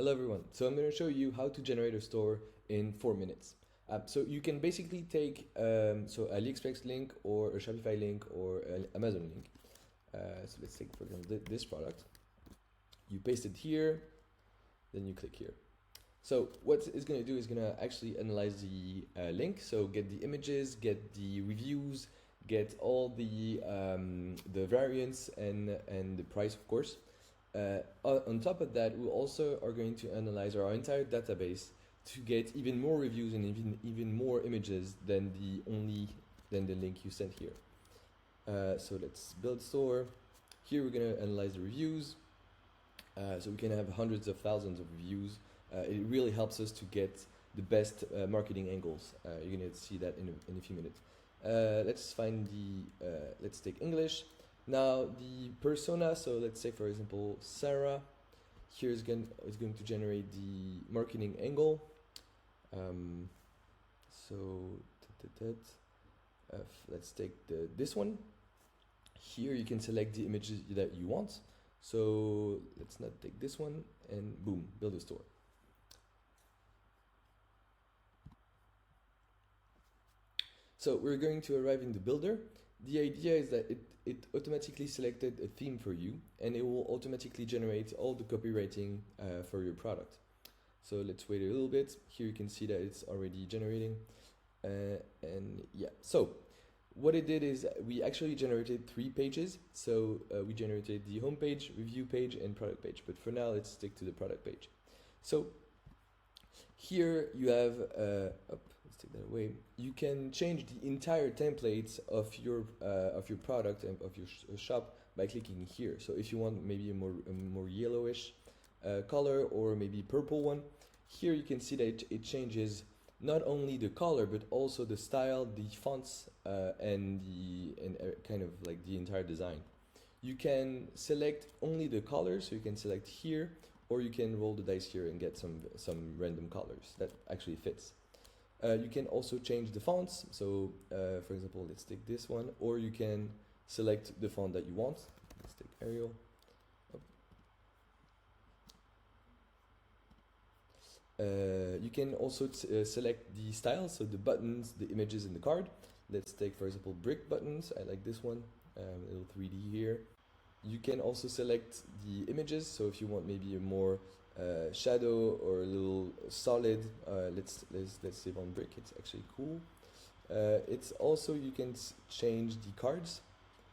Hello everyone. So I'm going to show you how to generate a store in 4 minutes. So you can basically take so AliExpress link or a Shopify link or an Amazon link. So let's take for example this product. You paste it here, then you click here. So what it's going to do is going to actually analyze the link. So get the images, get the reviews, get all the variants and the price, of course. On top of that, we also are going to analyze our entire database to get even more reviews and even more images than the link you sent here. So let's build store. Here we're going to analyze the reviews. So we can have hundreds of thousands of reviews. It really helps us to get the best marketing angles. You're going to see that in a few minutes. Let's find let's take English. Now the persona, so let's say for example Sarah, here is going to generate the marketing angle. Let's take this one. Here you can select the images that you want. So let's not take this one, and boom, build a store. So we're going to arrive in the builder. The idea is that it automatically selected a theme for you, and it will automatically generate all the copywriting for your product. So let's wait a little bit. Here you can see that it's already generating. And yeah, so what it did is we actually generated 3 pages. So we generated the home page, review page, and product page. But for now, let's stick to the product page. So here you have, let's take that away. You can change the entire templates of your product and of your shop by clicking here. So if you want maybe a more yellowish color or maybe purple one, here you can see that it changes not only the color but also the style, the fonts, and kind of like the entire design. You can select only the colors, so you can select here, or you can roll the dice here and get some random colors that actually fits. You can also change the fonts. So for example, let's take this one, or you can select the font that you want. Let's take Arial. You can also select the style, so the buttons, the images in the card. Let's take, for example, brick buttons. I like this one, a little 3D here. You can also select the images, so if you want maybe a more shadow or a little solid, let's save on brick. It's actually cool. It's also, you can change the cards,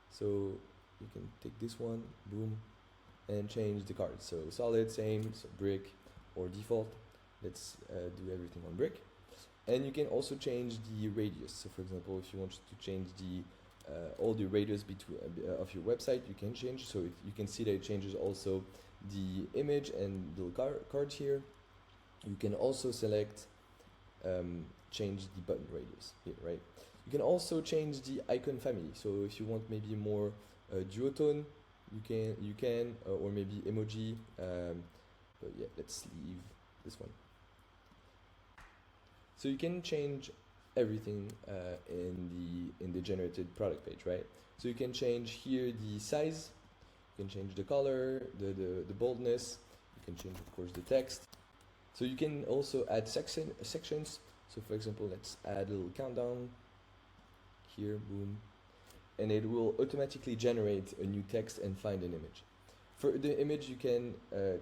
so you can take this one, boom, and change the cards. So solid, same, so brick, or default. Let's do everything on brick. And you can also change the radius. So for example, if you want to change all the radius of your website, you can change. So you can see that it changes also the image and the cards here. You can also select change the button radius here, right? You can also change the icon family. So if you want maybe more duotone, you can or maybe emoji. But yeah, let's leave this one. So you can change everything in the generated product page, right? So you can change here the size, you can change the color, the boldness, you can change of course the text. So you can also add sections. So for example, let's add a little countdown here, boom, and it will automatically generate a new text and find an image. For the image, you can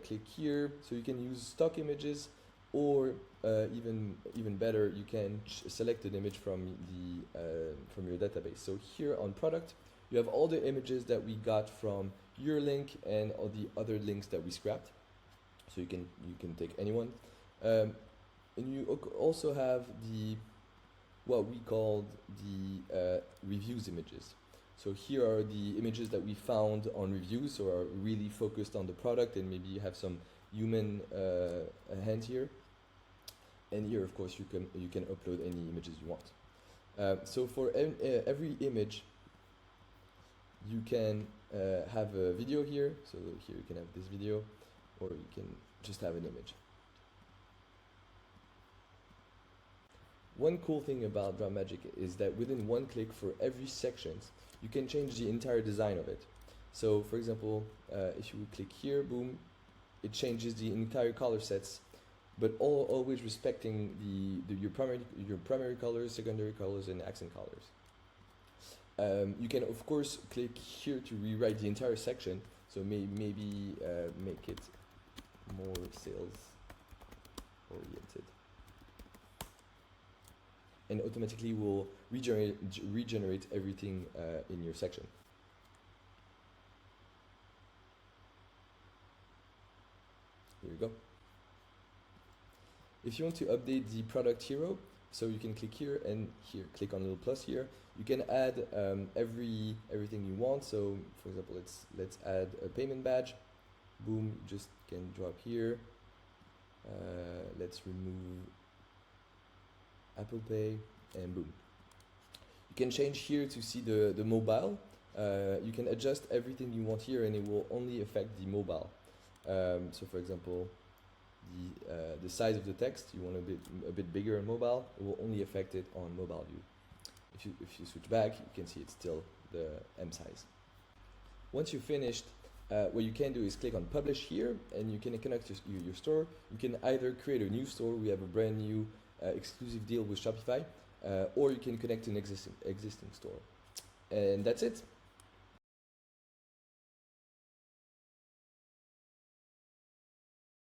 click here, so you can use stock images, or even better, you can select an image from your database. So here on product, you have all the images that we got from your link and all the other links that we scrapped. So you can take anyone, and you also have what we called the reviews images. So here are the images that we found on reviews, so are really focused on the product, and maybe you have some human hand here. And here, of course, you can upload any images you want. So for every image, you can have a video here. So here you can have this video, or you can just have an image. One cool thing about Dropmagic is that within one click for every section, you can change the entire design of it. So for example, if you would click here, boom, it changes the entire color sets, but always respecting your primary colors, secondary colors, and accent colors. You can of course click here to rewrite the entire section, so maybe make it more sales oriented, and automatically will regenerate everything in your section. Here we go. If you want to update the product hero, so you can click here and here, click on a little plus here. You can add everything you want. So for example, let's add a payment badge. Boom, you just can drop here. Let's remove Apple Pay, and boom. You can change here to see the mobile. You can adjust everything you want here, and it will only affect the mobile. So for example, the size of the text, you want a bit bigger on mobile, it will only affect it on mobile view. If you switch back, you can see it's still the M size. Once you've finished, what you can do is click on publish here, and you can connect your store. You can either create a new store, we have a brand new exclusive deal with Shopify, or you can connect to an existing store. And that's it.